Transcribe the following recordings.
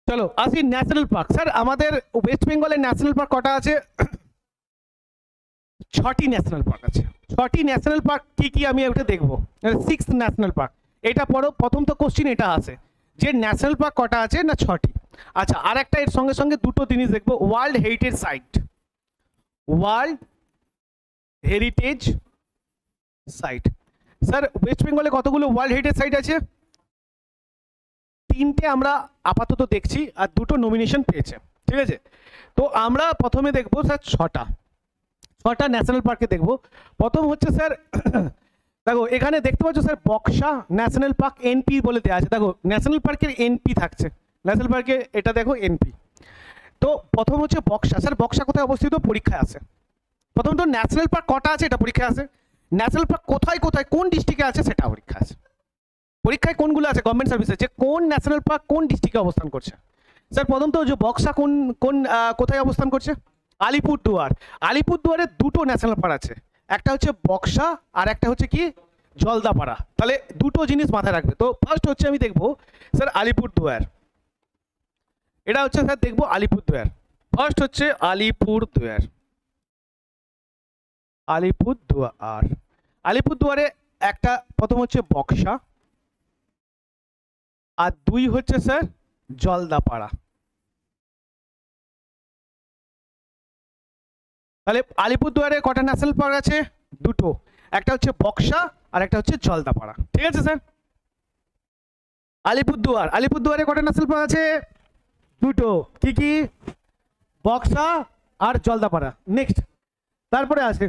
চলো আসি national park. Sir আমাদের ওয়েস্ট বেঙ্গলের ন্যাশনাল পার্ক কটা আছে? 6টি ন্যাশনাল পার্ক আছে। 6টি ন্যাশনাল পার্ক কি কি আমি ওটা দেখবো। 6th ন্যাশনাল পার্ক, এটা পড়ো। প্রথম তো কোশ্চিন এটা আসে যে ন্যাশনাল পার্ক কটা আছে, না 6টি। আচ্ছা, আর একটা এর সঙ্গে সঙ্গে দুটো জিনিস দেখবো, world heritage site. World heritage site. Sir west বেঙ্গলে কতগুলো ওয়ার্ল্ড হেরিটেজ সাইট আছে? 3টে আমরা আপাতত দেখছি, আর 2টো নমিনেশন পেয়েছে, ঠিক আছে। তো আমরা প্রথমে দেখবো স্যার 6টা ন্যাশনাল পার্কে দেখবো। প্রথম হচ্ছে স্যার দেখো এখানে দেখতে পাচ্ছ sir Buxa national park NP বলে দেওয়া আছে। দেখো ন্যাশনাল পার্কের এনপি থাকছে, ন্যাশনাল পার্কে এটা দেখো এনপি। তো প্রথম হচ্ছে বক্সা। স্যার বক্সা কোথায় অবস্থিত? পরীক্ষায় আসে। প্রথম তো ন্যাশনাল পার্ক কটা আছে এটা পরীক্ষায় আসে, ন্যাশনাল পার্ক কোথায় কোথায় কোন ডিস্ট্রিক্টে আছে সেটা পরীক্ষা আছে। পরীক্ষায় কোনগুলো আছে গভর্নমেন্ট সার্ভিসে, যে কোন ন্যাশনাল পার্ক কোন ডিস্ট্রিক্টে অবস্থান করছে। স্যার প্রথম তো যে বক্সা কোন কোন কোথায় অবস্থান করছে? আলিপুরদুয়ার। আলিপুরদুয়ারে 2টো ন্যাশনাল পার্ক আছে, একটা হচ্ছে বক্সা আর একটা হচ্ছে কি জলদাপাড়া। তাহলে 2টো জিনিস মাথায় রাখবে। তো ফার্স্ট হচ্ছে আমি দেখবো স্যার আলিপুরদুয়ার। এটা হচ্ছে স্যার দেখবো আলিপুরদুয়ার। ফার্স্ট হচ্ছে আলিপুরদুয়ার। আলিপুরদুয়ার, আলিপুরদুয়ারে একটা প্রথম হচ্ছে বক্সা, আর 2 হচ্ছে স্যার জলদাপাড়া। তাহলে আলিপুরদুয়ারে কটা ন্যাশনাল পার্ক আছে? 2টো, একটা হচ্ছে বক্সা আর একটা হচ্ছে জলদাপাড়া, ঠিক আছে স্যার। আলিপুরদুয়ারে কটা ন্যাশনাল পার্ক আছে? 2টো, কি কি? বক্সা আর জলদাপাড়া। নেক্সট তারপরে আছে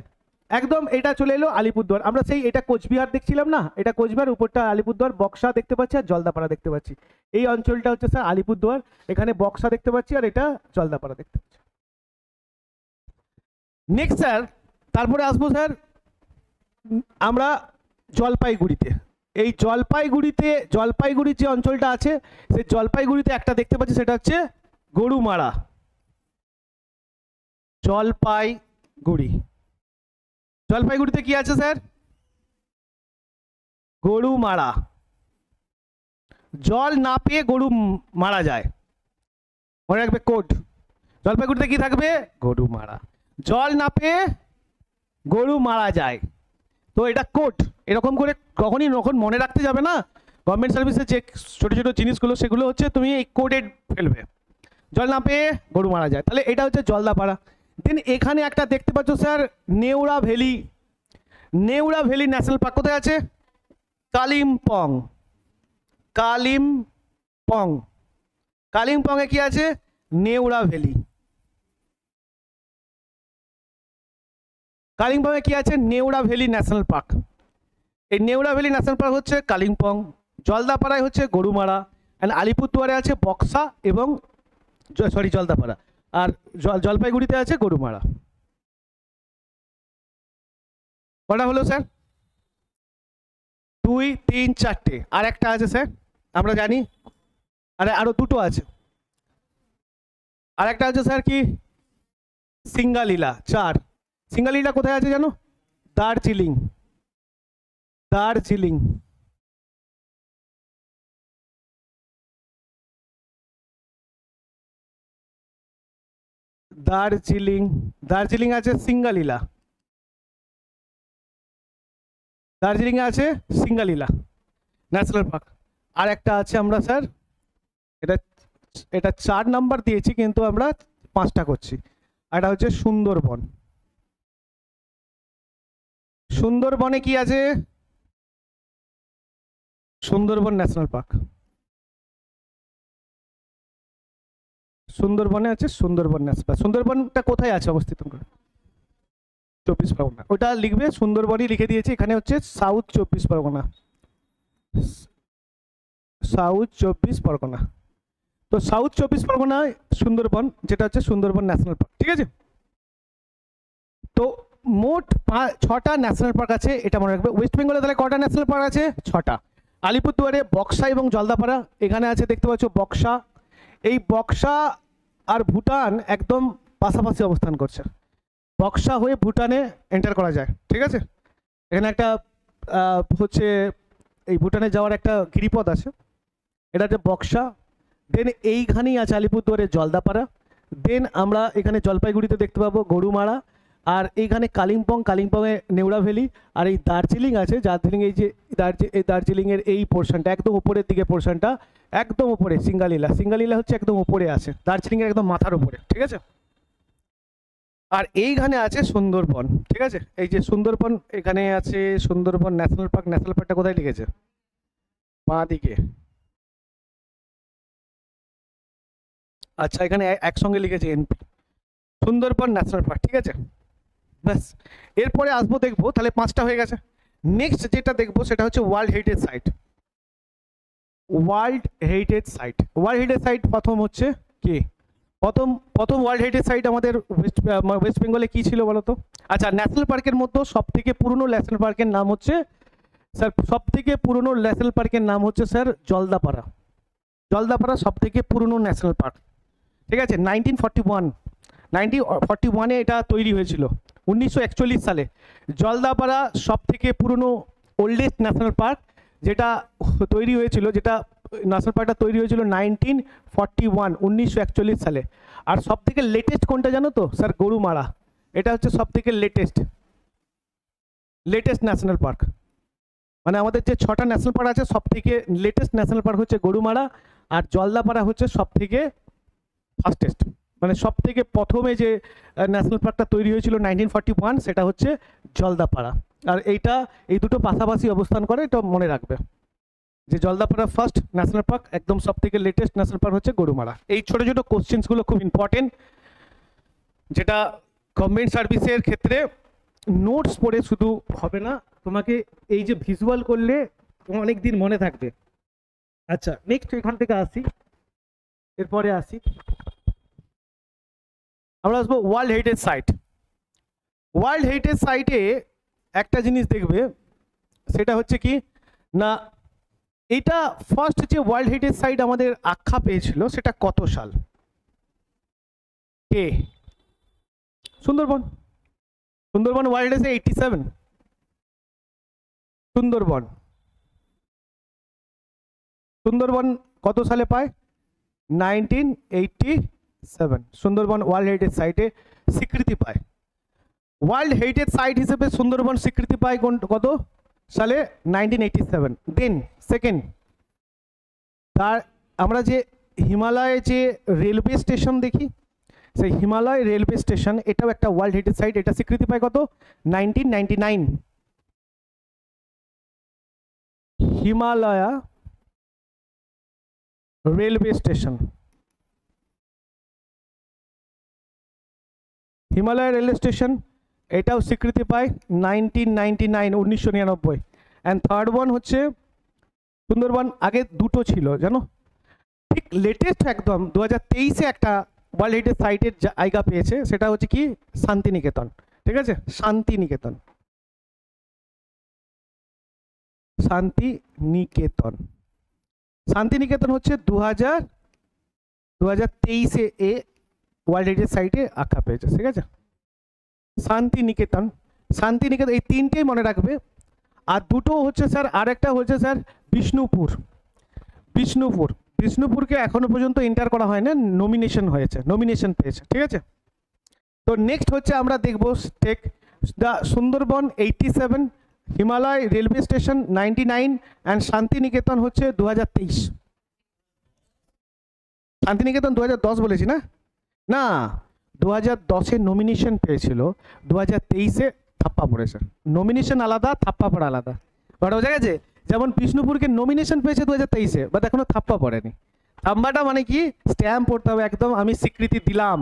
একদম এটা চলে এলো আলিপুরদুয়ার। আমরা সেই এটা কোচবিহার দেখছিলাম না, এটা কোচবিহার, উপরটা আলিপুরদুয়ার, বক্সা দেখতে পাচ্ছি আর জলদাপাড়া দেখতে পাচ্ছি। এই অঞ্চলটা হচ্ছে স্যার আলিপুরদুয়ার, এখানে বক্সা দেখতে পাচ্ছি আর এটা জলদাপাড়া দেখতে পাচ্ছি। নেক্সট স্যার তারপরে আসবো স্যার আমরা জলপাইগুড়িতে। এই জলপাইগুড়ির যে অঞ্চলটা আছে, সেই জলপাইগুড়িতে একটা দেখতে পাচ্ছি, সেটা হচ্ছে গরুমারা। জলপাইগুড়িতে কি আছে স্যার? গরুমারা। জল না পেয়ে গরু মারা যায়, মনে রাখবে কোড। জলপাইগুড়িতে কি থাকবে? গরুমারা। জল না পেয়ে গরু মারা যায়, তো এটা কোড। এরকম করে যখন মনে রাখতে যাবে না গভর্নমেন্ট সার্ভিসে যে ছোট ছোট জিনিসগুলো, সেগুলো হচ্ছে তুমি এই কোডে ফেলবে। জল না পেয়ে গরু মারা যায়, তাহলে এটা হচ্ছে জলদাপাড়া। দেন এখানে একটা দেখতে পাচ্ছ sir Neora valley. Neora valley national park কোথায় আছে? কালিম্পংয়ে কি আছে? নেউরা ভ্যালি। কালিম্পংয়ে কি আছে? নেউরা ভ্যালি ন্যাশনাল পার্ক। এই নেউরা ভ্যালি ন্যাশনাল পার্ক হচ্ছে কালিম্পং। জলদাপাড়ায় হচ্ছে গরুমারা, অ্যান্ড আলিপুরদুয়ারে আছে বক্সা এবং জলদাপাড়া, আর জলপাইগুড়িতে আছে গরুমারা। কটা হলো স্যার? 2, 3, 4টে। আর একটা আছে স্যার আমরা জানি, আরো 2টো আছে। আর একটা আছে স্যার কি? সিঙ্গালীলা। 4। সিঙ্গালীলা কোথায় আছে জানো? দার্জিলিং। দার্জিলিং আছে সিঙ্গালীলা। দার্জিলিংয়ে আছে সিঙ্গালীলা ন্যাশনাল পার্ক। আর একটা আছে আমরা স্যার, এটা 4 নাম্বার দিয়েছি কিন্তু আমরা 5টা করছি। এটা হচ্ছে সুন্দরবন। সুন্দরবনে কি আছে? Sundarban national park. সুন্দরবনে আছে সুন্দরবন ন্যাশনাল পার্ক। সুন্দরবনটা কোথায় আছে অবস্থিত? 24 পরগনা। ওটা লিখবে, সুন্দরবনই লিখে দিয়েছি। এখানে হচ্ছে সাউথ 24 পরগনা। তো সাউথ 24 পরগনায় সুন্দরবন, যেটা হচ্ছে সুন্দরবন ন্যাশনাল পার্ক, ঠিক আছে। তো মোট 6টা ন্যাশনাল পার্ক আছে, এটা মনে রাখবে। ওয়েস্ট বেঙ্গলে তাহলে কটা ন্যাশনাল পার্ক আছে? 6টা। আলিপুরদুয়ারে বক্সা এবং জলদাপাড়া, এখানে আছে দেখতে পাচ্ছ বক্সা। এই বক্সা আর ভুটান একদম পাশাপাশি অবস্থান করছে। বক্সা হয়ে ভুটানে এন্টার করা যায়, ঠিক আছে। এখানে একটা হচ্ছে এই ভুটানে যাওয়ার একটা গিরিপথ আছে, এটা হচ্ছে বক্সা। দেন এইখানেই আছে আলিপুরদুয়ারের জলদাপাড়া, দেন আমরা এখানে জলপাইগুড়িতে দেখতে পাবো গরুমারা, আর এইখানে কালিম্পংয়ে নেওড়া ভ্যালি, আর এই দার্জিলিং আছে, দার্জিলিং এই যে দার্জিলিংয়ের এই পোর্শনটা একদম উপরের দিকে, পোর্শনটা একদম উপরে সিঙ্গালীলা হচ্ছে একদম উপরে আছে, দার্জিলিংয়ের একদম মাথার উপরে, ঠিক আছে। আর এইখানে আছে সুন্দরবন, ঠিক আছে, এই যে সুন্দরবন এখানে আছে, সুন্দরবন ন্যাশনাল পার্কটা কোথায় লিখেছে, বাঁ দিকে, আচ্ছা এখানে একসঙ্গে লিখেছে এনপি, সুন্দরবন ন্যাশনাল পার্ক, ঠিক আছে। ব্যাস, এরপরে আসবো দেখবো, তাহলে 5টা হয়ে গেছে। নেক্সট যেটা দেখবো সেটা হচ্ছে ওয়ার্ল্ড হেরিটেজ সাইট। প্রথম হচ্ছে কি, প্রথম ওয়ার্ল্ড হেরিটেজ সাইট আমাদের ওয়েস্ট বেঙ্গলে কি ছিল বলো তো? আচ্ছা, ন্যাশনাল পার্কের মধ্যে সব থেকে পুরনো ন্যাশনাল পার্কের নাম হচ্ছে স্যার জলদাপাড়া সব থেকে পুরনো ন্যাশনাল পার্ক, ঠিক আছে। 1941 এটা তৈরি হয়েছিল, 1941 সালে জলদাপাড়া সব থেকে পুরনো ওল্ডেস্ট ন্যাশনাল পার্ক যেটা তৈরি হয়েছিল, ন্যাশনাল পার্কটা তৈরি হয়েছিল 1941 সালে। আর সব থেকে লেটেস্ট কোনটা জানো তো স্যার? গরুমারা, এটা হচ্ছে সব থেকে লেটেস্ট ন্যাশনাল পার্ক। মানে আমাদের যে 6টা ন্যাশনাল পার্ক আছে সব থেকে লেটেস্ট ন্যাশনাল পার্ক হচ্ছে গরুমারা, আর জলদাপাড়া হচ্ছে সব থেকে ফার্স্টেস্ট, মানে সব থেকে প্রথমে যে ন্যাশনাল পার্কটা তৈরি হয়েছিল 1941 সেটা হচ্ছে জলদাপাড়া। আর এই দুটো পাশাপাশি অবস্থান করে, এটা মনে রাখবে যে জলদাপাড়া ফার্স্ট ন্যাশনাল পার্ক, একদম সব থেকে লেটেস্ট ন্যাশনাল পার্ক হচ্ছে গরুমারা। এই ছোট ছোট কোশ্চেন্সগুলো খুব ইম্পর্টেন্ট, যেটা গভর্নমেন্ট সার্ভিসের ক্ষেত্রে নোটস পড়ে শুধু হবে না, তোমাকে এই যে ভিজুয়াল করলে অনেক দিন মনে থাকবে। আচ্ছা, নেক্সট এখান থেকে এরপরে আমরা আসবো ওয়ার্ল্ড হেরিটেজ সাইটে একটা জিনিস দেখবে, সেটা হচ্ছে কি না, এটা ফার্স্ট যে ওয়ার্ল্ড হেরিটেজ সাইট আমাদের আখ্যা পেয়েছিল সেটা কত সাল? কে? Sundarban world heritage 87। সুন্দরবন কত সালে পায়? 1987 সুন্দরবন ওয়ার্ল্ড হেরিটেজ সাইটে স্বীকৃতি পায়। ওয়ার্ল্ড হেরিটেজ সাইট হিসেবে সুন্দরবন স্বীকৃতি পায় কত সালে? 1987। দেন সেকেন্ড, তার আমরা যে হিমালয়ে যে রেলওয়ে স্টেশন দেখি, সেই হিমালয় রেলওয়ে স্টেশন এটাও একটা ওয়ার্ল্ড হেরিটেজ সাইট, এটা স্বীকৃতি পায় কত? 1999। হিমালয়া রেলওয়ে স্টেশন, এটাও স্বীকৃতি পায় 1999। অ্যান্ড থার্ড ওয়ান হচ্ছে সুন্দরবন, আগে দুটো ছিল জানো, ঠিক লেটেস্ট একদম 2023-এ একটা ওয়ার্ল্ড হেরিটেজ সাইটের জায়গা পেয়েছে, সেটা হচ্ছে কি শান্তিনিকেতন, ঠিক আছে। শান্তিনিকেতন হচ্ছে 2023-এ ওয়ার্ল্ড হেরিটেজ সাইটে আখ্যা পেয়েছে, ঠিক আছে। শান্তিনিকেতন এই তিনটেই মনে রাখবে। আর দুটো হচ্ছে স্যার, আরেকটা হচ্ছে স্যার বিষ্ণুপুরকে এখনো পর্যন্ত এন্টার করা হয় না, নমিনেশন পেয়েছে, ঠিক আছে। তো নেক্সট হচ্ছে আমরা দেখব the Sundarban 87, Himalaya railway station 99 and Santiniketan হচ্ছে 2023। শান্তিনিকেতন 2010 বলেছি না? 2010-এ নমিনেশন পেয়েছিল, 2023-এ থাপ্পা পড়েছে। নমিনেশন আলাদা, থাপ্পা পড়া আলাদা, বোঝা গেছে? যেমন বিষ্ণুপুরকে নমিনেশন পেয়েছে 2023-এ, বাট এখনো থাপ্পা পড়েনি। থাম্বাটা মানে কি, স্ট্যাম্প পড়তে হবে একদম, আমি স্বীকৃতি দিলাম।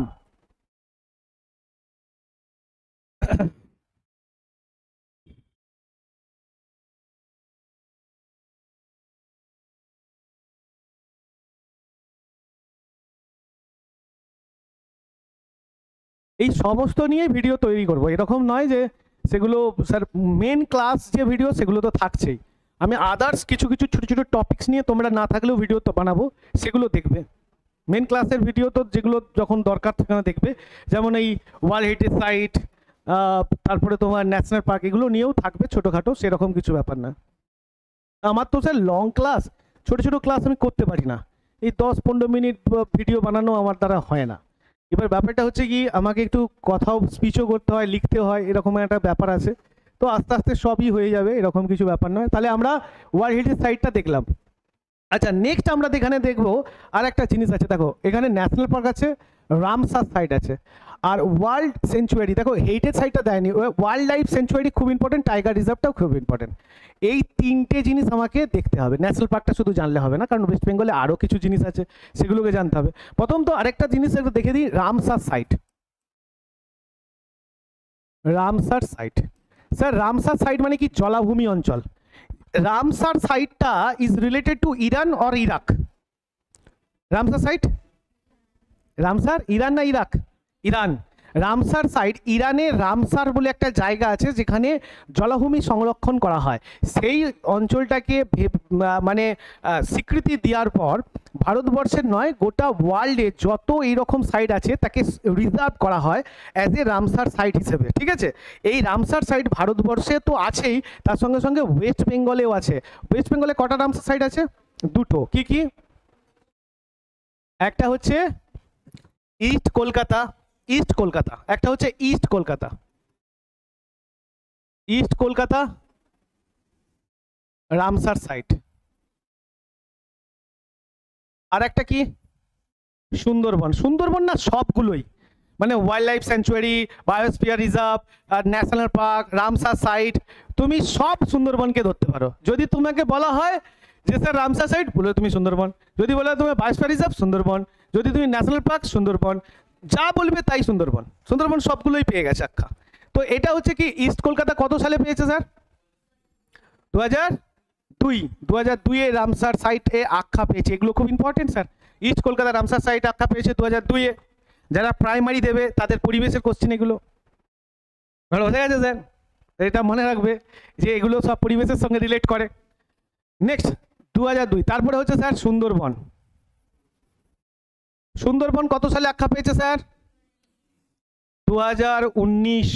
এই সমস্ত নিয়ে ভিডিও তৈরি করব, এরকম নয় যে সেগুলো স্যার মেন ক্লাস যে ভিডিও সেগুলো তো থাকছেই, আমি আদার্স কিছু ছোট ছোট টপিকস নিয়ে তোমরা না থাকলেও ভিডিও তো বানাবো, সেগুলো দেখবে। মেন ক্লাসের ভিডিও তো যেগুলো যখন দরকার সেখানে দেখবে, যেমন এই ওয়ার্ল্ড হেরিটেজ সাইট, তারপরে তোমার ন্যাশনাল পার্ক, এগুলো নিয়েও থাকবে ছোটোখাটো, সেরকম কিছু ব্যাপার না। আমার তো স্যার লং ক্লাস, ছোট ছোট ক্লাস আমি করতে পারি না, এই 10-15 মিনিট ভিডিও বানানো আমার দ্বারা হয় না। এবার ব্যাপারটা হচ্ছে কি, আমাকে একটু কথাও স্পিচও করতে হয়, লিখতে হয়, এরকম একটা ব্যাপার আছে। তো আস্তে আস্তে সবই হয়ে যাবে, এরকম কিছু ব্যাপার নয়। তাহলে আমরা ওয়ার্ল্ড হেরিটেজ সাইটটা দেখলাম। আচ্ছা, নেক্সট আমরা এখানে দেখবো আর একটা জিনিস আছে। দেখো এখানে ন্যাশনাল পার্ক আছে, রামসার সাইট আছে, আর ওয়ার্ল্ড সেঞ্চুয়ারি। দেখো হেরিটেজ সাইটটা দেয়নি, ওয়াইল্ড লাইফ সেঞ্চুয়ারি খুব ইম্পর্টেন্ট, টাইগার রিজার্ভটাও খুব ইম্পর্টেন্ট। এই তিনটে জিনিস আমাকে দেখতে হবে। ন্যাশনাল পার্কটা শুধু জানলে হবে না, কারণ ওয়েস্ট বেঙ্গলে আরও কিছু জিনিস আছে, সেগুলোকে জানতে হবে। প্রথম তো আরেকটা জিনিস একটু দেখে দিই, Ramsar site. Ramsar site, sir Ramsar site মানে কি? জলাভূমি অঞ্চল। রামসার সাইটটা is related to Iran or Iraq? Ramsar site, Ramsar Iran না ইরাক? ইরান। রামসার সাইট, ইরানের রামসার বলে একটা জায়গা আছে যেখানে জলাভূমি সংরক্ষণ করা হয়। সেই অঞ্চলটাকে মানে স্বীকৃতি দেওয়ার পর ভারতবর্ষের নয়, গোটা ওয়ার্ল্ডে যত এইরকম সাইট আছে তাকে রিজার্ভ করা হয় অ্যাজ এ রামসার সাইট হিসেবে। ঠিক আছে, এই রামসার সাইট ভারতবর্ষে তো আছেই, তার সঙ্গে সঙ্গে ওয়েস্ট বেঙ্গলেও আছে। ওয়েস্ট বেঙ্গলে কটা রামসার সাইট আছে? দুটো। কি কি? একটা হচ্ছে ইস্ট কলকাতা, ইস্ট কলকাতা, একটা হচ্ছে east Kolkata, east Kolkata Ramsar site. আর একটা কি? সুন্দরবন। সুন্দরবন না সবগুলোই, মানে wildlife sanctuary, biosphere reserve, national park, Ramsar site, তুমি সব সুন্দরবনকে ধরতে পারো। যদি তোমাকে বলা হয় যে স্যার রামসার সাইট, বলে তুমি সুন্দরবন। যদি বলা হয় তোমার বায়োস্ফিয়ার রিজার্ভ, সুন্দরবন। যদি তুমি ন্যাশনাল পার্ক, সুন্দরবন। যা বলবে তাই সুন্দরবন। সুন্দরবন সবগুলোই পেয়ে গেছে আখ্যা। তো এটা হচ্ছে কি, ইস্ট কলকাতা কত সালে পেয়েছে স্যার? 2002। 2002-এ রামসার সাইটে আখ্যা পেয়েছে। এগুলো খুব important sir. East Kolkata Ramsar site আখ্যা পেয়েছে 2002-এ। যারা প্রাইমারি দেবে তাদের পরিবেশের কোশ্চেন এগুলো ভালো বোঝা গেছে স্যার। এটা মনে রাখবে যে এগুলো সব পরিবেশের সঙ্গে রিলেট করে। নেক্সট 2002। তারপরে হচ্ছে স্যার সুন্দরবন। সুন্দরবন কত সালে আখ্যা পেয়েছে স্যার? 2019।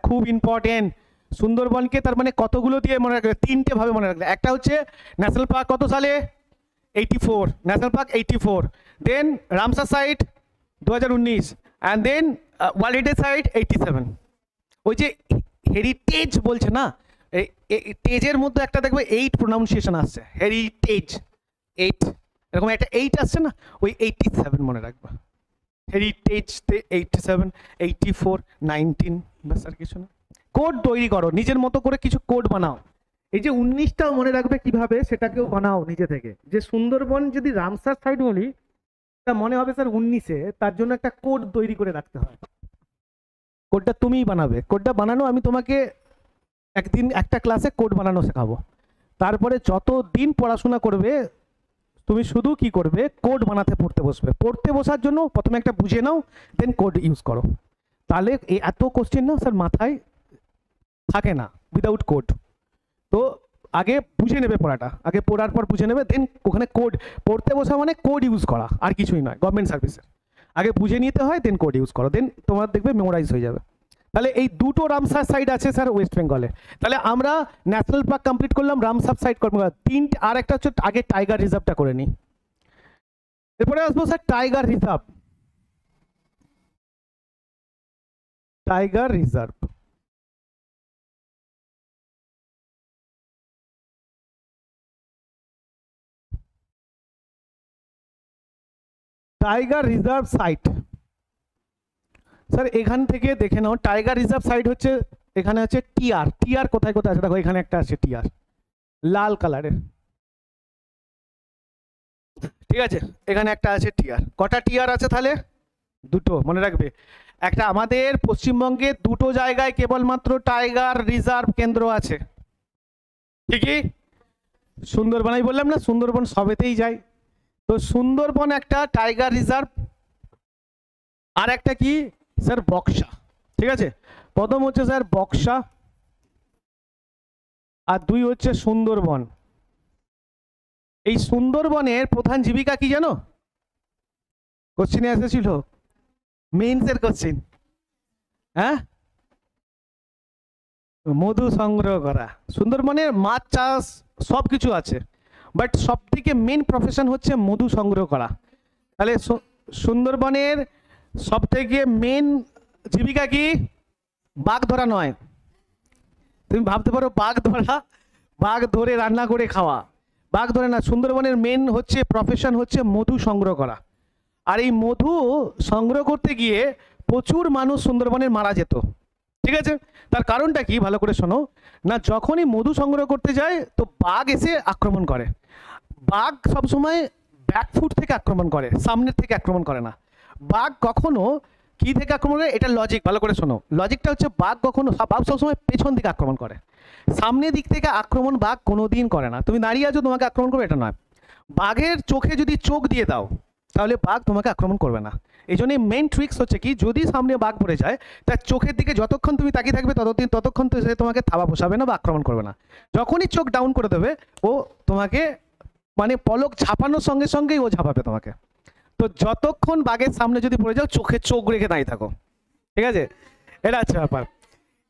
খুব ইম্পর্টেন্ট। সুন্দরবনকে তার মানে কতগুলো দিয়ে মনে রাখবে? তিনটে ভাবে মনে রাখবে। একটা হচ্ছে ন্যাশনাল পার্ক কত সালে? 84, national park 84। Then Ramsar site 2019, and then world heritage site 87। ওই যে হেরিটেজ বলছে না, তেজের মধ্যে একটা দেখবে 8 প্রোনাউন্সিয়েশন আসছে, হেরিটেজ 8, এরকম একটা 8 আসছে না, ওই 87 মনে রাখবে। হেরিটেজতে 87, 84, 19, ব্যাস আর কিছু না। কোড তৈরি করো নিজের মতো করে, কিছু কোড বানাও। এই যে 19টাও মনে রাখবে কিভাবে, সেটাকেও বানাও নিজে থেকে। যে সুন্দরবন যদি রামসার সাইট বলি, তা মনে হবে স্যার 19-এ, তার জন্য একটা কোড তৈরি করে রাখতে হয়। কোডটা তুমিই বানাবে। কোডটা বানানো আমি তোমাকে একদিন একটা ক্লাসে কোড বানানো শেখাবো। তারপরে যত দিন পড়াশোনা করবে তুমি শুধু কি করবে, কোড বানাতে পড়তে বসবে। পড়তে বসার জন্য প্রথমে একটা বুঝে নাও, দেন কোড ইউজ করো। তাহলে এত কোশ্চেন না স্যার মাথায় থাকে না উইদাউট কোড। তো আগে বুঝে নেবে পড়াটা, আগে পড়ার পর বুঝে নেবে, দেন ওখানে কোড। পড়তে বসা মানে কোড ইউজ করা, আর কিছুই নয়। গভর্নমেন্ট সার্ভিসের আগে বুঝে নিতে হয়, দেন কোড ইউজ করো, দেন তোমার দেখবে মেমোরাইজ হয়ে যাবে। তাহলে এই দুটো রামসার সাইট আছে স্যার ওয়েস্ট বেঙ্গলে। তাহলে আমরা ন্যাশনাল পার্ক কমপ্লিট করলাম, রামসার সাইট করলাম, তিনটে। আর একটা হচ্ছে আগে টাইগার রিজার্ভটা করে নিই, এরপরে আসবো sir tiger reserve. Tiger reserve, tiger reserve site. Sir এখান থেকে দেখে নাও, টাইগার রিজার্ভ সাইট হচ্ছে এখানে আছে টিআর। টিআর কোথায় কোথায় আছে দেখো, এখানে একটা আছে টিআর লাল কালারের, ঠিক আছে। এখানে একটা আছে টিআর। কটা টিআর আছে তাহলে? দুটো, মনে রাখবে। একটা আমাদের পশ্চিমবঙ্গে দুটো জায়গায় কেবলমাত্র টাইগার রিজার্ভ কেন্দ্র আছে, ঠিকই। সুন্দরবনাই বললাম না, সুন্দরবন সবেতেই যায়। তো সুন্দরবন একটা টাইগার রিজার্ভ, আর একটা কি স্যার বক্সা, ঠিক আছে। প্রথম হচ্ছে স্যার বক্সা, আর দুই হচ্ছে সুন্দরবন। এই সুন্দরবনের প্রধান জীবিকা কি জানো? কোশ্চেনে এসেছিল, মেইনসের কোশ্চেন। হ্যাঁ, মধু সংগ্রহ করা। সুন্দরবনের মাছ চাষ সব কিছু আছে, বাট সব থেকে মেন প্রফেশন হচ্ছে মধু সংগ্রহ করা। তাহলে সুন্দরবনের সব থেকে মেন জীবিকা কি? বাঘ ধরা নয়। তুমি ভাবতে পারো বাঘ ধরা, বাঘ ধরে রান্না করে খাওয়া, বাঘ ধরে না। সুন্দরবনের মেন হচ্ছে প্রফেশন হচ্ছে মধু সংগ্রহ করা। আর এই মধু সংগ্রহ করতে গিয়ে প্রচুর মানুষ সুন্দরবনের মারা যেত। ঠিক আছে, তার কারণটা কি ভালো করে শোনো না। যখনই মধু সংগ্রহ করতে যায় তো বাঘ এসে আক্রমণ করে। বাঘ সবসময় ব্যাকফুট থেকে আক্রমণ করে, সামনের থেকে আক্রমণ করে না। বাঘ কখনো কি থেকে আক্রমণ করে, এটা লজিক, ভালো করে শোনো। লজিকটা হচ্ছে বাঘ সবসময় পেছন দিকে আক্রমণ করে, সামনের দিক থেকে আক্রমণ বাঘ কোনোদিন করে না। তুমি দাঁড়িয়ে আছো তোমাকে আক্রমণ করবে এটা নয়। বাঘের চোখে যদি চোখ দিয়ে দাও তাহলে বাঘ তোমাকে আক্রমণ করবে না। এই জন্যই মেন ট্রিক্স হচ্ছে কি, যদি সামনে বাঘ পড়ে যায় তার চোখের দিকে যতক্ষণ তুমি তাকিয়ে থাকবে ততক্ষণ তো সে তোমাকে থাবা বসাবে না বা আক্রমণ করবে না। যখনই চোখ ডাউন করে দেবে ও তোমাকে মানে পলক ঝাঁপানোর সঙ্গে সঙ্গেই ও ঝাঁপাবে তোমাকে। তো যতক্ষণ বাঘের সামনে যদি পড়ে যাও চোখে চোখ রেখে দাঁড়িয়ে থাকো। ঠিক আছে, এটা হচ্ছে ব্যাপার।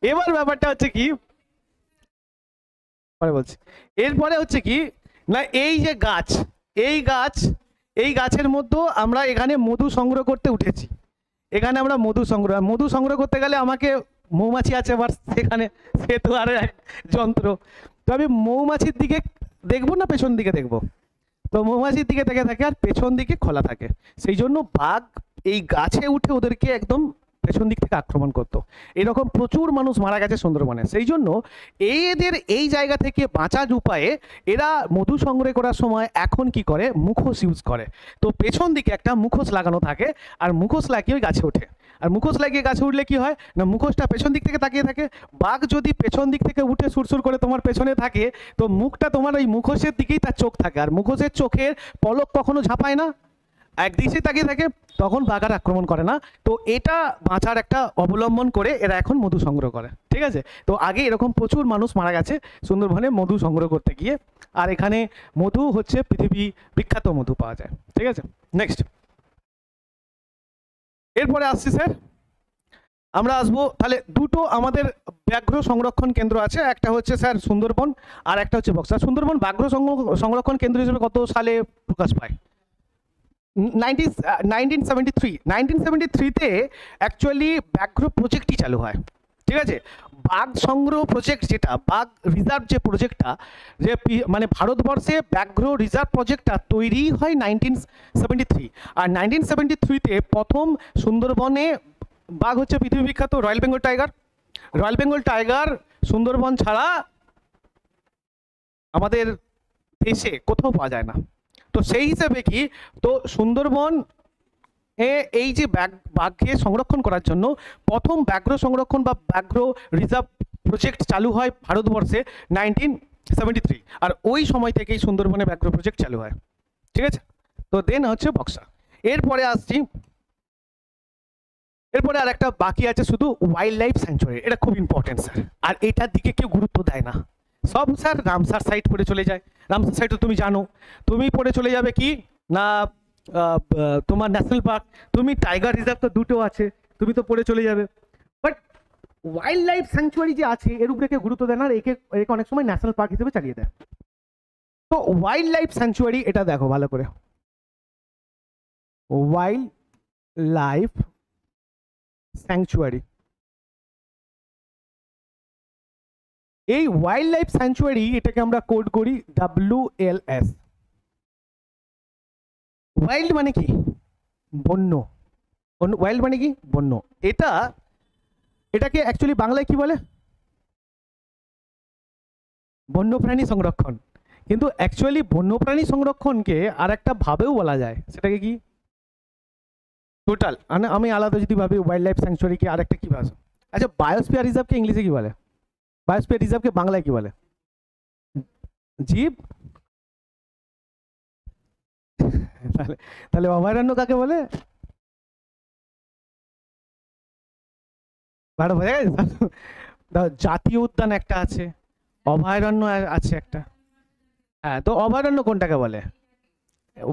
এবার ব্যাপারটা হচ্ছে কি, পরে বলছি। এরপরে হচ্ছে কি না, এই যে গাছ, এই গাছের মধ্যে আমরা এখানে মধু সংগ্রহ করতে উঠেছি। এখানে আমরা মধু সংগ্রহ করতে গেলে আমাকে মৌমাছি আছে আবার সেখানে, সে তো আর এক যন্ত্র। তো আমি মৌমাছির দিকে দেখবো না পেছন দিকে দেখবো? তো মৌমাছির দিকে থেকে থাকে আর পেছন দিকে খোলা থাকে। সেই জন্য বাঘ এই গাছে উঠে ওদেরকে একদম পেছন দিক থেকে আক্রমণ করতো। এরকম প্রচুর মানুষ মারা গেছে সুন্দরবনে। সেই জন্য এদের এই জায়গা থেকে বাঁচার উপায়ে এরা মধু সংগ্রহ করার সময় এখন কি করে, মুখোশ ইউজ করে। তো পেছন দিকে একটা মুখোশ লাগানো থাকে আর মুখোশ লাগিয়ে ওই গাছে ওঠে। আর মুখোশ লাগিয়ে গাছে উঠলে কি হয় না, মুখোশটা পেছন দিক থেকে তাকিয়ে থাকে। বাঘ যদি পেছন দিক থেকে উঠে সুরসুর করে তোমার পেছনে থাকে তো মুখটা তোমার ওই মুখোশের দিকেই তার চোখ থাকে। আর মুখোশের চোখের পলক কখনো ঝাঁপায় না, একদিকে তাকিয়ে থাকে, তখন বাঘ আর আক্রমণ করে না। তো এটা বাঁচার একটা অবলম্বন করে এরা এখন মধু সংগ্রহ করে। ঠিক আছে, তো আগে এরকম প্রচুর মানুষ মারা গেছে সুন্দরবনে মধু সংগ্রহ করতে গিয়ে। আর এখানে মধু হচ্ছে পৃথিবী বিখ্যাত মধু পাওয়া যায়। ঠিক আছে, নেক্সট। এরপরে আসছি স্যার, আমরা আসবো তাহলে দুটো আমাদের ব্যাঘ্র সংরক্ষণ কেন্দ্র আছে, একটা হচ্ছে স্যার সুন্দরবন আর একটা হচ্ছে বক্সা। সুন্দরবন ব্যাঘ্র সংরক্ষণ কেন্দ্র হিসেবে কত সালে প্রকাশ পায়? 1973-তে অ্যাকচুয়ালি ব্যাঘ্র প্রজেক্টই চালু হয়। ঠিক আছে, বাঘ সংগ্রহ প্রজেক্ট, যেটা বাঘ রিজার্ভ যে প্রজেক্টটা, যে মানে ভারতবর্ষে ব্যাঘ্র রিজার্ভ প্রজেক্টটা তৈরি হয় 1973। আর 1973-তে প্রথম সুন্দরবনে বাঘ হচ্ছে পৃথিবী বিখ্যাত royal Bengal tiger. Royal Bengal tiger Sundarban ছাড়া আমাদের দেশে কোথাও পাওয়া যায় না। তো সেই হিসেবে কি, তো সুন্দরবন এই যে বাঘকে সংরক্ষণ করার জন্য প্রথম ব্যাঘ্র সংরক্ষণ বা ব্যাঘ্র রিজার্ভ প্রজেক্ট চালু হয় ভারতবর্ষে 1973। আর ওই সময় থেকেই সুন্দরবনে ব্যাঘ্র প্রজেক্ট চালু হয়। ঠিক আছে, তো দেন হচ্ছে বক্সা। এরপরে আসছি, এরপরে আর একটা বাকি আছে শুধু ওয়াইল্ড লাইফ স্যাংচুয়ারি। এটা খুব ইম্পর্টেন্ট স্যার, আর এটার দিকে কেউ গুরুত্ব দেয় না। সব স্যার রামসার সাইট পড়ে চলে যায়। রামসার সাইট তো তুমি জানো, তুমি পড়ে চলে যাবে কি না তোমার ন্যাশনাল পার্ক, তুমি টাইগার রিজার্ভ তো দুটো আছে, তুমি তো পড়ে চলে যাবে। বাট ওয়াইল্ড লাইফ স্যাংচুয়ারি যে আছে এর উপরে কেউ গুরুত্ব দেয় না, একে অনেক সময় ন্যাশনাল পার্ক হিসেবে চালিয়ে দেয়। তো ওয়াইল্ড লাইফ স্যাংচুয়ারি এটা দেখো ভালো করে, ওয়াইল্ড লাইফ স্যাংচুয়ারি। এই ওয়াইল্ড লাইফ স্যাংচুয়ারি এটাকে আমরা কোড করি WLS। ওয়াইল্ড মানে কি? বন্য। ওয়াইল্ড মানে কি? বন্য। এটাকে অ্যাকচুয়ালি বাংলায় কি বলে? বন্যপ্রাণী সংরক্ষণ। কিন্তু অ্যাকচুয়ালি বন্যপ্রাণী সংরক্ষণকে আর একটা ভাবেও বলা যায়, সেটাকে কি? টোটাল। মানে আমি আলাদা যদি ভাবি ওয়াইল্ড লাইফ স্যাংচুয়ারিকে আরেকটা কি ভাষা? আচ্ছা, বায়োস্ফিয়ার রিজার্ভকে ইংলিশে কি বলে? বায়োস্ফিয়ার রিজার্ভকে বাংলায় কি বলে? জীব। তাহলে অভয়ারণ্য কাকে বলে? ভালো বোঝা গেছে? জাতীয় উদ্যান একটা আছে, অভয়ারণ্য আছে একটা। হ্যাঁ, তো অভয়ারণ্য কোনটাকে বলে?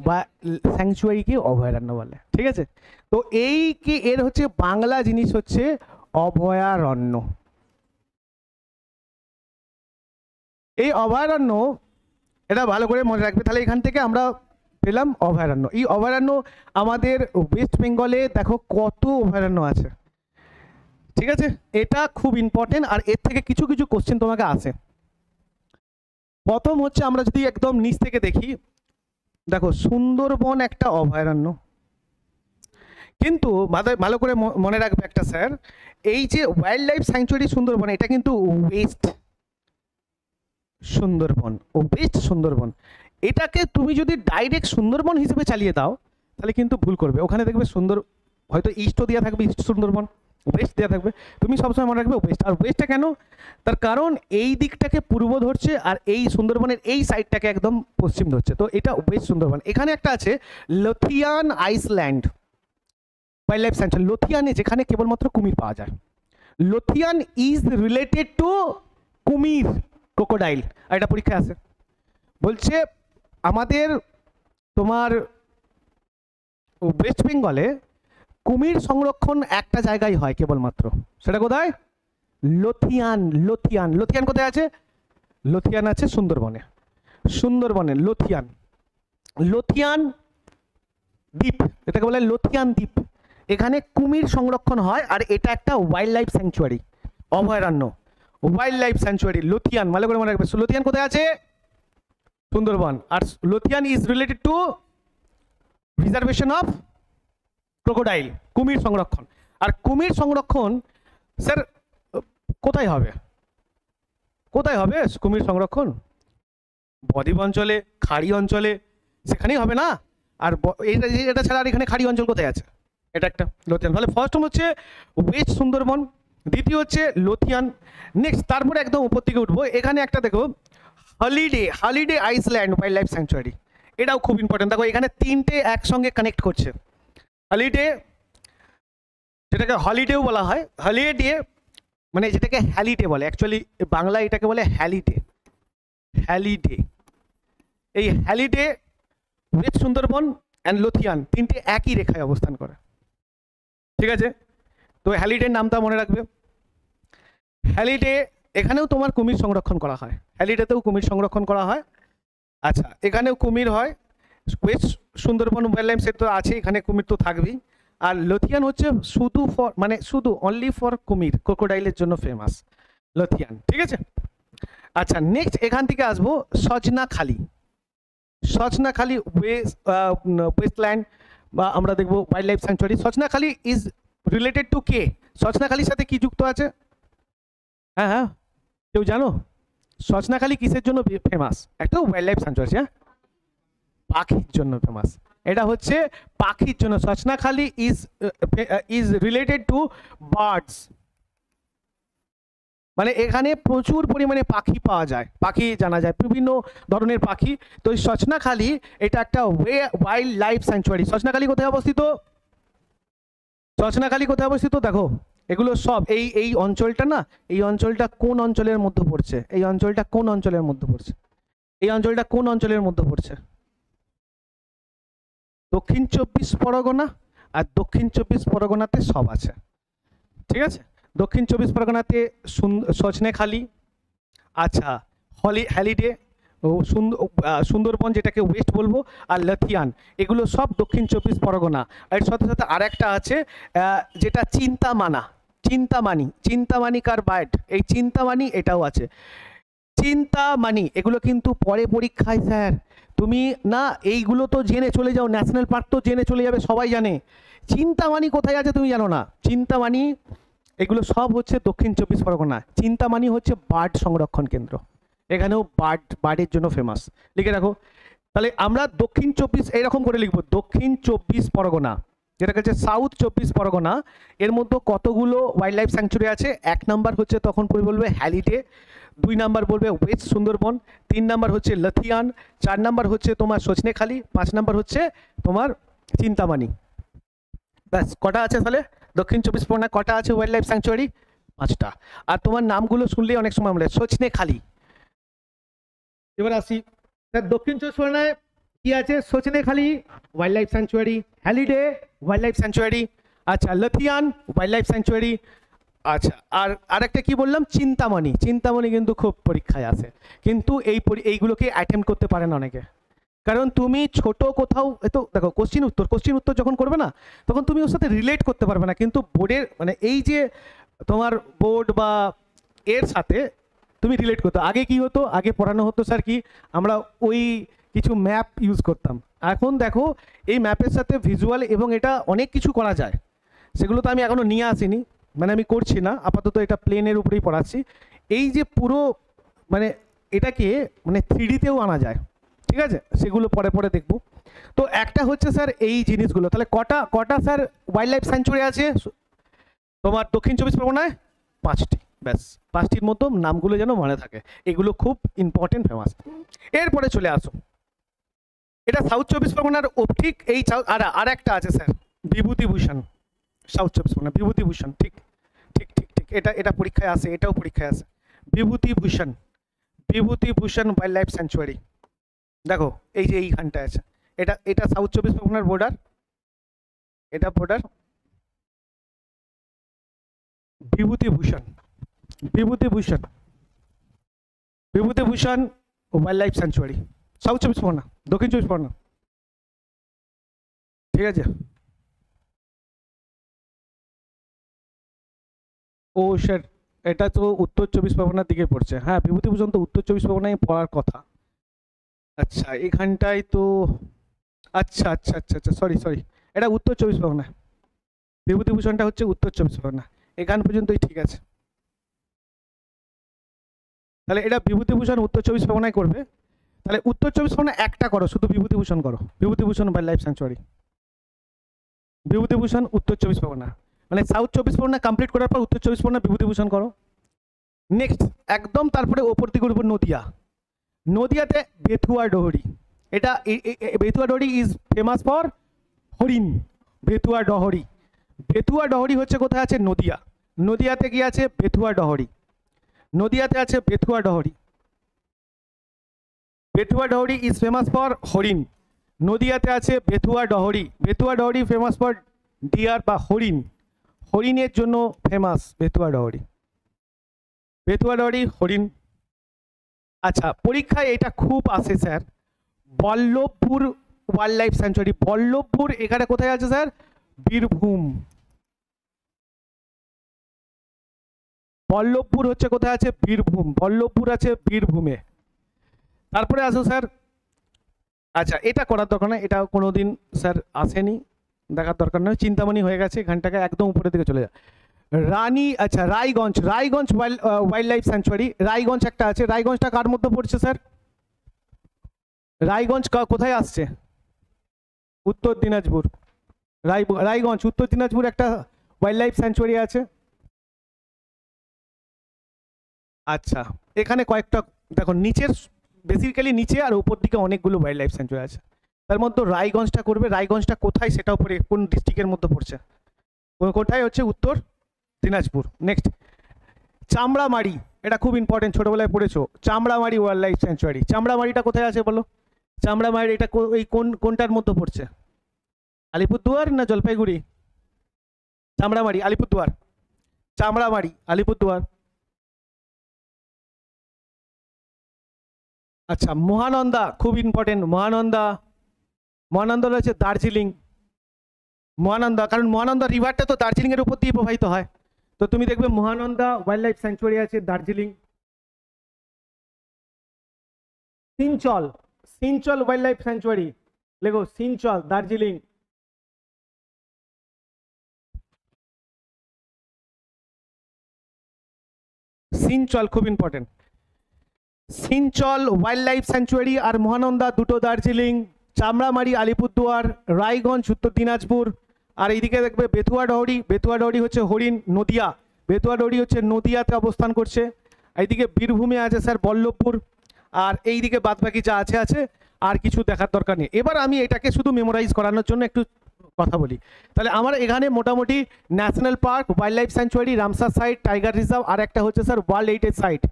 বা স্যাংচুয়ারি কি অভয়ারণ্য বলে। ঠিক আছে, তো এই কি এর হচ্ছে বাংলা জিনিস হচ্ছে অভয়ারণ্য। এই অভয়ারণ্য এটা ভালো করে মনে রাখবে। তাহলে এখান থেকে আমরা পেলাম অভয়ারণ্য। এই অভয়ারণ্য আমাদের ওয়েস্ট বেঙ্গলে দেখো কত অভয়ারণ্য আছে, ঠিক আছে, এটা খুব ইম্পর্টেন্ট। আর এর থেকে কিছু কিছু কোশ্চেন তোমাকে আসে। প্রথম হচ্ছে আমরা যদি একদম নিচ থেকে দেখি, দেখো সুন্দরবন একটা অভয়ারণ্য, কিন্তু ভালো করে মনে রাখবে একটা স্যার, এই যে ওয়াইল্ড লাইফ স্যাংচুয়ারি সুন্দরবন, এটা কিন্তু ওয়েস্ট সুন্দরবন, ওয়েস্ট সুন্দরবন। এটাকে তুমি যদি ডাইরেক্ট সুন্দরবন হিসেবে চালিয়ে দাও তাহলে কিন্তু ভুল করবে। ওখানে দেখবে সুন্দর, হয়তো ইস্টও দেওয়া থাকবে, ইস্ট সুন্দরবন, ওয়েস্ট দেওয়া থাকবে, তুমি সবসময় মনে রাখবে ওয়েস্ট। আর ওয়েস্টটা কেন? তার কারণ এই দিকটাকে পূর্ব ধরছে আর এই সুন্দরবনের এই সাইডটাকে একদম পশ্চিম ধরছে, তো এটা ওয়েস্ট সুন্দরবন। এখানে একটা আছে Lothian Iceland wild life sanctuary, লথিয়ানে, যেখানে কেবলমাত্র কুমির পাওয়া যায়। লথিয়ান ইজ রিলেটেড টু কুমির, ক্রোকোডাইল। আর এটা পরীক্ষায় আছে, বলছে আমাদের তোমার ওয়েস্ট বেঙ্গলে কুমির সংরক্ষণ একটা জায়গায় হয় কেবলমাত্র, সেটা কোথায়? লথিয়ান। লথিয়ান, লথিয়ান কোথায় আছে? লথিয়ান আছে সুন্দরবনে, সুন্দরবনে লথিয়ান, লথিয়ান দ্বীপ, এটাকে বলে লথিয়ান দ্বীপ। এখানে কুমির সংরক্ষণ হয় আর এটা একটা ওয়াইল্ড লাইফ স্যাংচুয়ারি, অভয়ারণ্য, ওয়াইল্ড লাইফ স্যাংচুয়ারি লথিয়ান। ভালো করে মনে রাখবে, লথিয়ান কোথায় আছে? সুন্দরবন। আর Lothian is related to reservation of crocodile, কুমির সংরক্ষণ। আর কুমির সংরক্ষণ স্যার কোথায় হবে? কোথায় হবে কুমির সংরক্ষণ? বদ্বীপ অঞ্চলে, খাড়ি অঞ্চলে, সেখানেই হবে না। আর এটা ছাড়া আর এখানে খাড়ি অঞ্চল কোথায় আছে? এটা একটা লথিয়ান। তাহলে ফার্স্ট হচ্ছে ওয়েস্ট সুন্দরবন, দ্বিতীয় হচ্ছে লথিয়ান। নেক্সট তারপরে একদম উপর থেকে উঠবো, এখানে একটা দেখো holiday, holiday Iceland wild life sanctuary, এটাও খুব ইম্পর্টেন্ট। দেখো এখানে তিনটে একসঙ্গে কানেক্ট করছে। হলিডে, যেটাকে হলিডেও বলা হয়, হলিডে মানে যেটাকে হ্যালিডে বলে, অ্যাকচুয়ালি বাংলায় এটাকে বলে হ্যালিডে, হ্যালিডে। এই Halliday, West Sundarban and Lothian তিনটে একই রেখায় অবস্থান করে, ঠিক আছে। তো হ্যালিডের নামটা মনে রাখবে। হ্যালিডে, এখানেও তোমার কুমির সংরক্ষণ করা হয়, হ্যালিডেতেও কুমির সংরক্ষণ করা হয়। আচ্ছা, এখানেও কুমির হয়। West Sundarban wild life centre তো আছে, এখানে কুমির তো থাকবেই। আর লথিয়ান হচ্ছে শুধু ফর, মানে শুধু অনলি ফর কুমির, ক্রোকোডাইলের জন্য ফেমাস লথিয়ান, ঠিক আছে। আচ্ছা, নেক্সট এখান থেকে আসবো সজনাখালি। সজনাখালি ওয়েস্টল্যান্ড বা আমরা দেখবো wildlife sanctuary. Sajnakhali is related to কে? সজনাখালির সাথে কি যুক্ত আছে? হ্যাঁ হ্যাঁ, কেউ জানো সজনাখালি কিসের জন্য ফেমাস? একটা ওয়াইল্ড লাইফ স্যাংচুয়ারি, হ্যাঁ, পাখির জন্য ফেমাস। এটা হচ্ছে পাখির জন্য। Sajnekhali is related two birds, মানে এখানে প্রচুর পরিমাণে পাখি পাওয়া যায়, পাখি জানা যায়, বিভিন্ন ধরনের পাখি। তো এই সজনাখালি এটা একটা ওয়াইল্ড লাইফ স্যাংচুয়ারি। সজনাখালি কোথায় অবস্থিত? সজনাখালি কোথায় অবস্থিত? দেখো এগুলো সব এই অঞ্চলটা না, এই অঞ্চলটা কোন অঞ্চলের মধ্যে পড়ছে? এই অঞ্চলটা কোন অঞ্চলের মধ্যে পড়ছে? এই অঞ্চলটা কোন অঞ্চলের মধ্যে পড়ছে? দক্ষিণ 24 পরগনা। আর দক্ষিণ 24 পরগনাতে সব আছে, ঠিক আছে। দক্ষিণ 24 পরগনাতে সজনেখালি, আচ্ছা হ্যালিডে, সুন্দরবন যেটাকে ওয়েস্ট বলবো, আর লথিয়ান, এগুলো সব দক্ষিণ 24 পরগনা। এর সাথে সাথে আর একটা আছে যেটা চিন্তামানা, চিন্তামানি, চিন্তামানি কার বার্ড, এই চিন্তামানি, এটাও আছে চিন্তামানি। এগুলো কিন্তু পরে পরীক্ষায় স্যার তুমি না এইগুলো তো জেনে চলে যাও, ন্যাশনাল পার্ক তো জেনে চলে যাবে, সবাই জানে। চিন্তামানি কোথায় আছে তুমি জানো না? চিন্তামানি, এগুলো সব হচ্ছে দক্ষিণ 24 পরগনা। চিন্তামানি হচ্ছে বার্ড সংরক্ষণ কেন্দ্র, এখানেও বার্ডের জন্য ফেমাস, লিখে রাখো। তাহলে আমরা দক্ষিণ 24 এইরকম করে লিখবো, দক্ষিণ 24 পরগনা, যেটাকে হচ্ছে সাউথ 24 পরগনা। এর মধ্যে কতগুলো ওয়াইল্ড লাইফ স্যাংচুয়ারি আছে? 1 নাম্বার হচ্ছে তখন বলবে হ্যালিডে, 2 নাম্বার বলবে ওয়েস্ট সুন্দরবন, 3 নাম্বার হচ্ছে লথিয়ান, 4 নাম্বার হচ্ছে তোমার সজনেখালি, 5 নাম্বার হচ্ছে তোমার চিন্তামানি। ব্যাস, কটা আছে তাহলে দক্ষিণ 24 পরগনা কটা আছে ওয়াইল্ড লাইফ স্যাংচুয়ারি? 5টা। আর তোমার নামগুলো শুনলেই অনেক সময় আমরা সজনেখালি। এবার আসি স্যার, দক্ষিণ 24 পরগনায় কি আছে? Sajnekhali wild life sanctuary, Halliday wild life sanctuary, আচ্ছা লথিয়ান ওয়াইল্ড লাইফ স্যাংচুয়ারি, আচ্ছা, আর আরেকটা কি বললাম, চিন্তামণি। চিন্তামণি কিন্তু খুব পরীক্ষায় আসে, কিন্তু এইগুলোকে অ্যাটেম্প করতে পারে না অনেকে। কারণ তুমি ছোট কোথাও তো দেখো, কোশ্চিন উত্তর যখন করবে না, তখন তুমি ওর সাথে রিলেট করতে পারবে না। কিন্তু বোর্ডের মানে এই যে তোমার বোর্ড বা এর সাথে তুমি রিলেট করতে, আগে কি হতো, আগে পড়ানো হতো স্যার কি, আমরা ওই কিছু ম্যাপ ইউজ করতাম। এখন দেখো এই ম্যাপের সাথে ভিজুয়াল এবং এটা অনেক কিছু করা যায়, সেগুলো তো আমি এখনো নিয়ে আসিনি, মানে আমি করছি না আপাতত, এটা প্লেনের উপরেই পড়াচ্ছি। এই যে পুরো মানে এটাকে মানে 3D-তেও আনা যায়, ঠিক আছে, সেগুলো পরে পরে দেখব। তো একটা হচ্ছে স্যার এই জিনিসগুলো, তাহলে কটা কটা স্যার ওয়াইল্ড লাইফ স্যাঞ্চুরি আছে তোমার দক্ষিণ চব্বিশ পরগনায়? 5টি, ব্যাস 5টির মতো নামগুলো যেন মনে থাকে, এগুলো খুব ইম্পর্টেন্ট, ফেমাস। এরপরে চলে আসো, এটা সাউথ চব্বিশ পরগনার ঠিক এই আর একটা আছে স্যার, বিভূতিভূষণ। সাউথ চব্বিশ পরগনা বিভূতিভূষণ, ঠিক ঠিক ঠিক ঠিক, এটা পরীক্ষায় আসে, এটাও পরীক্ষায় আসে। Bibhutibhushan, Bibhutibhushan wildlife sanctuary, দেখো এই যে এইখানটায় আছে, এটা সাউথ চব্বিশ পরগনার বর্ডার, এটা border. Bibhutibhushan, Bibhutibhushan, Bibhutibhushan wildlife sanctuary, south চব্বিশ পরগনা, দক্ষিণ চব্বিশ পরগনা, ঠিক আছে। ও স্যার, এটা তো উত্তর চব্বিশ পরগনার দিকে পড়ছে, হ্যাঁ বিভূতিভূষণ তো উত্তর চব্বিশ পরগনায় পড়ার কথা। আচ্ছা এখানটায় তো, আচ্ছা আচ্ছা আচ্ছা আচ্ছা, সরি সরি, এটা উত্তর চব্বিশ পরগনা, বিভূতিভূষণটা হচ্ছে উত্তর চব্বিশ পরগনা, এখান পর্যন্তই ঠিক আছে। তাহলে এটা বিভূতিভূষণ উত্তর চব্বিশ পরগনায় করবে, তাহলে উত্তর চব্বিশ পরগনা একটা করো, শুধু বিভূতিভূষণ করো, Bibhutibhushan wildlife sanctuary, Bibhutibhushan উত্তর চব্বিশ পরগনা, মানে সাউথ চব্বিশ পরগনা কমপ্লিট করার পর উত্তর চব্বিশ পরগনা বিভূতিভূষণ করো। নেক্সট একদম তারপরে ওপর দিকে উপর নদিয়া, নদিয়াতে বেথুয়া ডহরি, এটা Bethua Dahari is famous for হরিণ, বেথুয়া ডহরি। বেথুয়া ডহরি হচ্ছে কোথায় আছে? নদিয়া, নদিয়াতে কি আছে? বেথুয়া ডহরি, নদিয়াতে আছে Bethuadahari. Bethuadahari is famous for হরিণ, নদিয়াতে আছে Bethuadahari. Bethuadahari famous for deer বা হরিণ, হরিণের জন্য famous Bethuadahari, Bethuadahari হরিণ। আচ্ছা পরীক্ষায় এটা খুব আসে স্যার, Ballavpur wildlife sanctuary, Ballavpur এখানে কোথায় আছে স্যার? বীরভূম, বল্লভপুর হচ্ছে কোথায় আছে? বীরভূম, বল্লভপুর আছে বীরভূমে। তারপরে আসো স্যার, আচ্ছা এটা করার দরকার নয়, এটা কোনোদিন স্যার আসেনি, দেখার দরকার নয়, চিন্তামণি হয়ে গেছে, এখানটাকে একদম উপরের দিকে চলে যায়। রানী, আচ্ছা Raiganj, Raiganj wild life sanctuary, Raiganj একটা আছে, রায়গঞ্জটা কার মধ্যে পড়ছে স্যার? রায়গঞ্জ কোথায় আসছে? উত্তর দিনাজপুর, রায়গঞ্জ উত্তর দিনাজপুর একটা ওয়াইল্ড লাইফ স্যাঞ্চুয়ারি আছে। আচ্ছা এখানে কয়েকটা দেখো, নিচের বেসিক্যালি নিচে আর উপর দিকে অনেকগুলো ওয়াইল্ড লাইফ স্যাঞ্চুয়ারি আছে, তার মধ্যে রায়গঞ্জটা করবে। রায়গঞ্জটা কোথায় সেটাও পরে, কোন ডিস্ট্রিক্টের মধ্যে পড়ছে, কোথায় হচ্ছে? উত্তর দিনাজপুর। নেক্সট চামড়ামারি, এটা খুব ইম্পর্টেন্ট, ছোটবেলায় পড়েছো, চামড়ামারি ওয়াইল্ড লাইফ স্যাঞ্চুয়ারি। চামড়ামারিটা কোথায় আছে বলো? চামড়ামারি এটা এই কোনটার মধ্যে পড়ছে? আলিপুরদুয়ার না জলপাইগুড়ি? চামড়ামারি আলিপুরদুয়ার, চামড়ামারি আলিপুরদুয়ার। আচ্ছা মহানন্দা খুব ইম্পর্টেন্ট, মহানন্দা, মহানন্দা হচ্ছে দার্জিলিং, মহানন্দা, কারণ মহানন্দা রিভারটা তো দার্জিলিং এর উপর দিয়ে প্রবাহিত হয়, তো তুমি দেখবে মহানন্দা ওয়াইল্ড লাইফ স্যাঞ্চুয়ারি আছে দার্জিলিং। সিনচল, সিনচল ওয়াইল্ড লাইফ স্যাঞ্চুয়ারি, লেখো সিনচল দার্জিলিং। সিনচল খুব ইম্পর্টেন্ট, সিনচল ওয়াইল্ড লাইফ স্যাঞ্চুয়ারি আর মহানন্দা দুটো দার্জিলিং, চামড়ামারি আলিপুরদুয়ার, রায়গঞ্জ উত্তর দিনাজপুর, আর এইদিকে দেখবে বেথুয়া ডহরি, বেথুয়া ডহরি হচ্ছে হরিণ, নদিয়া, বেথুয়া ডহরি হচ্ছে নদিয়াতে অবস্থান করছে। এইদিকে বীরভূমে আছে স্যার বল্লভপুর, আর এইদিকে বাদবাকি যা আছে আছে, আর কিছু দেখার দরকার নেই। এবার আমি এটাকে শুধু মেমোরাইজ করানোর জন্য একটু কথা বলি। তাহলে আমার এখানে মোটামুটি national park, wildlife sanctuary, Ramsar site, tiger reserve, আর একটা হচ্ছে স্যার ওয়ার্ল্ড হেরিটেজ সাইট,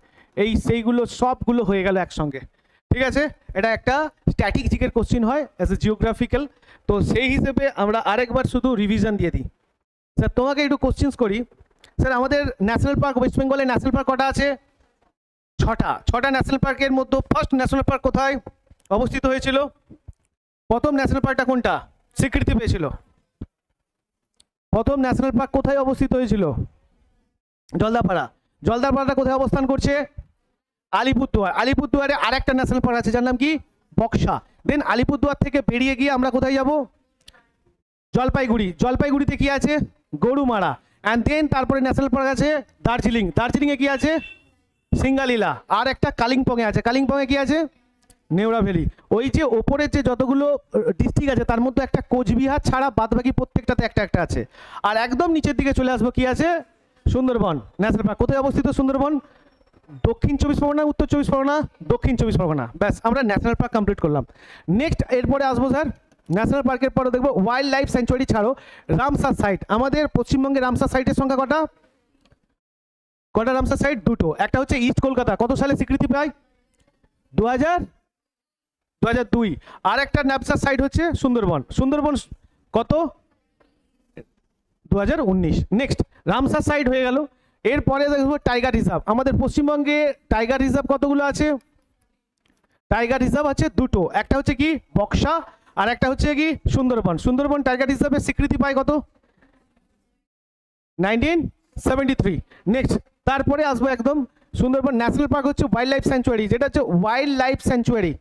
এই সেইগুলো সবগুলো হয়ে গেল একসঙ্গে, ঠিক আছে। এটা একটা স্ট্যাটিক জিকের কোশ্চিন হয় অ্যাজ এ জিওগ্রাফিক্যাল, তো সেই হিসেবে আমরা আরেকবার শুধু রিভিশন দিয়ে দিই। স্যার তোমাকে একটু কোশ্চিনস করি, স্যার আমাদের ন্যাশনাল পার্ক ওয়েস্ট বেঙ্গলে ন্যাশনাল পার্ক কটা আছে? ছটা ন্যাশনাল পার্কের মধ্যে ফার্স্ট ন্যাশনাল পার্ক কোথায় অবস্থিত হয়েছিল? প্রথম ন্যাশনাল পার্কটা কোনটা স্বীকৃতি পেয়েছিল? প্রথম ন্যাশনাল পার্ক কোথায় অবস্থিত হয়েছিল? জলদাপাড়া। জলদাপাড়াটা কোথায় অবস্থান করছে? আলিপুরদুয়ার। আলিপুরদুয়ারে আরেকটা ন্যাশনাল পার্ক আছে যার নাম কি? বক্সা। দেন আলিপুরদুয়ার থেকে বেরিয়ে গিয়ে আমরা কোথায় যাব? জলপাইগুড়ি। জলপাইগুড়িতে কি আছে? গরুমারা। অ্যান্ড দেন তারপরে ন্যাশনাল পার্ক আছে দার্জিলিং। দার্জিলিংয়ে কি আছে? সিঙ্গালীলা। আর একটা কালিম্পংয়ে আছে। কালিম্পংয়ে কি আছে? নেওড়া ভ্যালি। ওই যে ওপরের যে যতগুলো ডিস্ট্রিক্ট আছে তার মধ্যে একটা কোচবিহার ছাড়া বাদবাকি প্রত্যেকটাতে একটা একটা আছে। আর একদম নিচের দিকে চলে আসবো, কি আছে? Sundarban national park. কোথায় অবস্থিত সুন্দরবন? দক্ষিণ 24 পরগনা, উত্তর 24 পরগনা, দক্ষিণ 24 পরগনা। ব্যাস আমরা ন্যাশনাল পার্ক কমপ্লিট করলাম। নেক্সট এরপরে আসবো স্যার ন্যাশনাল পার্কের পরে দেখবো ওয়াইল্ড লাইফ স্যাংচুয়ারি ছাড়ো রামসার সাইট। আমাদের পশ্চিমবঙ্গে রামসার সাইটের সংখ্যা কটা? কটা রামসার সাইট? দুটো। একটা হচ্ছে ইস্ট কলকাতা, কত সালে স্বীকৃতি পায়? 2002। আর একটা রামসার সাইট হচ্ছে সুন্দরবন। সুন্দরবন কত? 2019। নেক্সট রামসার সাইট হয়ে গেল। এরপরে দেখবো টাইগার রিজার্ভ। আমাদের পশ্চিমবঙ্গে টাইগার রিজার্ভ কতগুলো আছে? টাইগার রিজার্ভ আছে দুটো, একটা হচ্ছে কি বক্সা আর একটা হচ্ছে কি সুন্দরবন। সুন্দরবন টাইগার রিজার্ভের স্বীকৃতি পায় কত? 1973। নেক্সট তারপরে আসবো একদম সুন্দরবন ন্যাশনাল পার্ক হচ্ছে ওয়াইল্ড লাইফ স্যাংচুয়ারি, যেটা হচ্ছে ওয়াইল্ড লাইফ স্যাংচুয়ারি।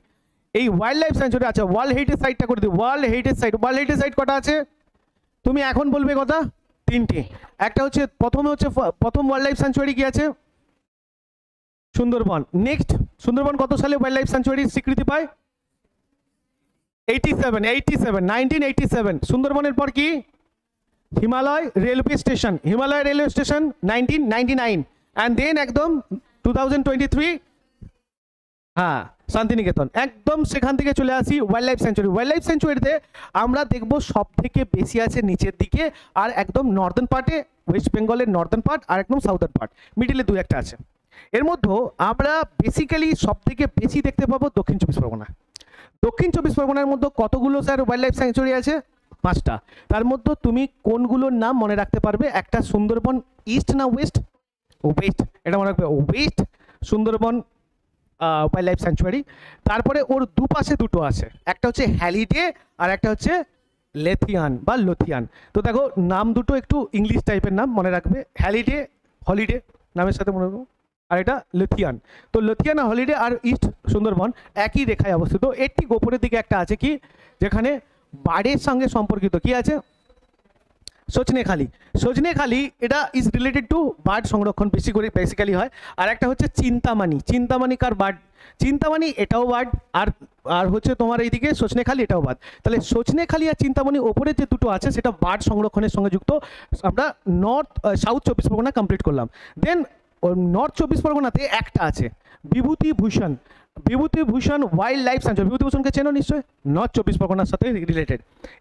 এই ওয়াইল্ড লাইফ স্যাংচুয়ারি আচ্ছা ওয়ার্ল্ড হেরিটেজ সাইটটা করে দিই। World heritage site. World heritage site কটা আছে? তুমি এখন বলবে কথা? তিনটে। একটা হচ্ছে প্রথম ওয়াইল্ড লাইফ স্যাংচুয়ারি কি আছে? সুন্দরবন। নেক্সট সুন্দরবন কত সালে ওয়াইল্ড লাইফ স্যাংচুয়ারি স্বীকৃতি পায়? 1987। সুন্দরবনের পর কি? Himalaya railway station. Himalaya railway station 1999। And then একদম 2023 হ্যাঁ শান্তিনিকেতন। একদম সেখান থেকে চলে আসি wildlife sanctuary. Wildlife স্যাংচুয়ারিতে আমরা দেখব সব থেকে বেশি আছে নিচের দিকে, আর একদম নর্দার্ন পার্টে ওয়েস্ট বেঙ্গলের নর্দার্ন পার্ট, আর একদম সাউদার্ন পার্ট, মিডিলে দু একটা আছে। এর মধ্যে আমরা বেসিক্যালি সব থেকে বেশি দেখতে পাবো দক্ষিণ 24 পরগনা। দক্ষিণ 24 পরগনার মধ্যে কতগুলো স্যার ওয়াইল্ড লাইফ স্যাংচুয়ারি আছে? 5টা। তার মধ্যে তুমি কোনগুলোর নাম মনে রাখতে পারবে? একটা সুন্দরবন ইস্ট না ওয়েস্ট? ওয়েস্ট। এটা মনে রাখবে, West Sundarban wild life sanctuary. তারপরে ওর দুপাশে দুটো আছে, একটা হচ্ছে হ্যালিডে আর একটা হচ্ছে লেথিয়ান বা লোথিয়ান। তো দেখো নাম দুটো একটু ইংলিশ টাইপের নাম, মনে রাখবে। হ্যালিডে হলিডে নামের সাথে মনে রাখবো, আর এটা লুথিয়ান। তো লুথিয়ান আর হলিডে আর ইস্ট সুন্দরবন একই রেখায় অবস্থিত। এর ঠিক ওপরের দিকে একটা আছে কি, যেখানে বাড়ির সঙ্গে সম্পর্কিত কি আছে? সজনেখালি। সজনেখালি এটা ইজ রিলেটেড টু বার্ড সংরক্ষণ বেশি করে বেসিক্যালি হয়। আর একটা হচ্ছে চিন্তামানি। চিন্তামানি কার বার্ড? চিন্তামানি এটাও বার্ড, আর আর হচ্ছে তোমার এইদিকে সজনেখালি এটাও বার্ড। তাহলে সজনেখালি আর চিন্তামানি ওপরে যে দুটো আছে সেটা বার্ড সংরক্ষণের সঙ্গে যুক্ত। আমরা সাউথ 24 পরগনা কমপ্লিট করলাম। দেন নর্থ 24 পরগনাতে একটা আছে Bibhutibhushan. Bibhutibhushan wildlife sanctuary. বিভূতিভূষণকে চেনো নিশ্চয়ই, নর্থ 24 পরগনার সাথে রিলেটেড।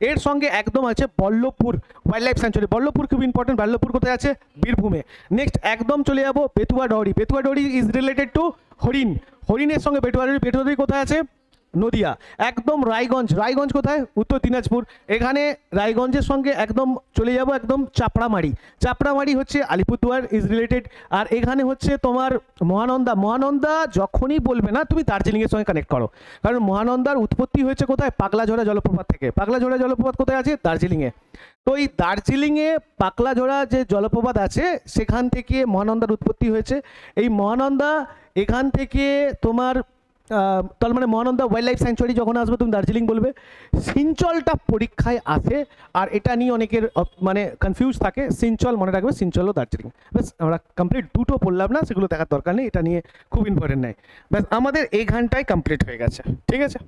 এর সঙ্গে একদম আছে Ballavpur wildlife sanctuary. Ballavpur খুব ইম্পর্টেন্ট। বল্লভপুর কোথায় আছে? বীরভূমে। নেক্সট একদম চলে যাবো Betua Dahari. Betua Dahari is related two হরিণ। হরিণের সঙ্গে বেতুয়া ডহরি। বেতুয়া ডহরি কোথায় আছে? নদিয়া। একদম রায়গঞ্জ। রায়গঞ্জ কোথায়? উত্তর দিনাজপুর। এখানে রায়গঞ্জের সঙ্গে একদম চলে যাব একদম চাপড়ামারি। চাপড়ামারি হচ্ছে আলিপুরদুয়ার ইজ রিলেটেড। আর এখানে হচ্ছে তোমার মহানন্দা। মহানন্দা যখনই বলবে না তুমি দার্জিলিংয়ের সঙ্গে কানেক্ট করো, কারণ মহানন্দার উৎপত্তি হয়েছে কোথায়? পাগলাঝোড়া জলপ্রপাত থেকে। পাগলাঝোড়া জলপ্রপাত কোথায় আছে? দার্জিলিংয়ে। তো এই দার্জিলিংয়ে পাগলাঝোড়া যে জলপ্রপাত আছে সেখান থেকে মহানন্দার উৎপত্তি হয়েছে। এই মহানন্দা এখান থেকে তোমার তার মানে মহানন্দা ওয়াইল্ড লাইফ স্যাংচুয়ারি যখন আসবে তুমি দার্জিলিং বলবে। সিঞ্চলটা পরীক্ষায় আসে, আর এটা নিয়ে অনেকের মানে কনফিউজ থাকে। সিঞ্চল মনে রাখবে, সিঞ্চল ও দার্জিলিং। ব্যাস আমরা কমপ্লিট দুটো পড়লাম না, সেগুলো দেখার দরকার নেই, এটা নিয়ে খুব ইম্পর্টেন্ট নেই। ব্যাস আমাদের এই ঘন্টায় কমপ্লিট হয়ে গেছে। ঠিক আছে।